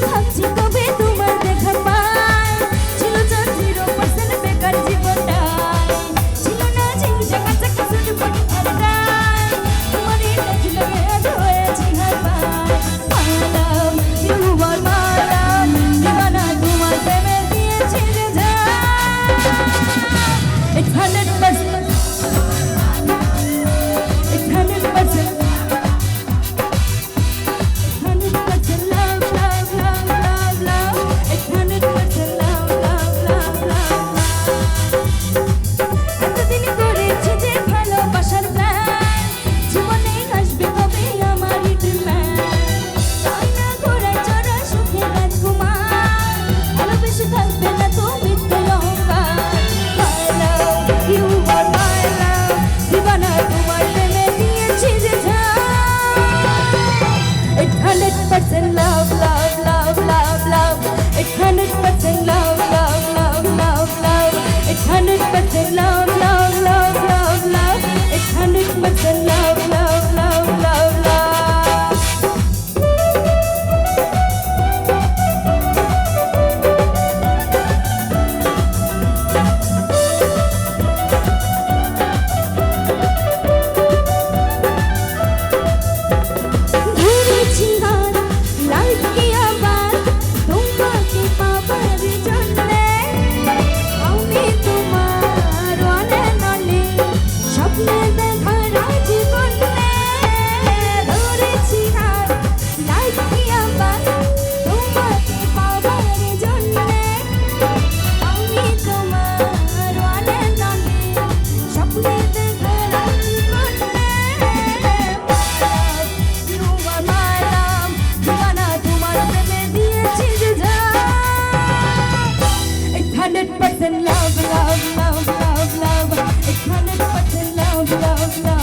ভাবছি কবে তোমার দেখা পাই ছিল যা 0% বেকার জীবনটাই ছিল না ঝিংঝা কাঁচা কাঁচুর পাটি আড়াই তোমার এটা ছিল আজ হয়েছি হারবাই My love, you are my love দিবানা তোমার প্রেমে দিয়েছি যে জান It's 100% It's 100% love, love, love, love, love. It's 100% love, love, love, love, love. এতদিন করেছি যে ভালোবাসার প্ল্যান জীবনে আসবে কবে আমার ডিমান্ড তাই না ঘোড়ায় চড়া সুখে রাজকুমার ভালোবেসে থাকবে না তো মিথ্যে অহংকার My love, you are my love দিবানা তোমার প্রেমে দিয়েছি যে জান It's 100% love, love, love, love, love. It's 100% love, love, love, love, love. It's 100% love, love, love, love, love. It's 100% love, love, love, love, love. ধরেছি হাত লাইফকে আবার তোমাকে পাবার জন্যে আমি তোমার অনে নলে স্বপ্নে দেখার জীবনে ধরেছি হাত লাইফকে আবার তোমাকে পাবার জন্যে আমি তোমার অনে নলে স্বপ্নে দেখার জীবনে You are my love, দিবানা তোমার প্রেমে দিয়েছি যে জান It's 100% love, love, love, love, love. It's 100% love, love, love.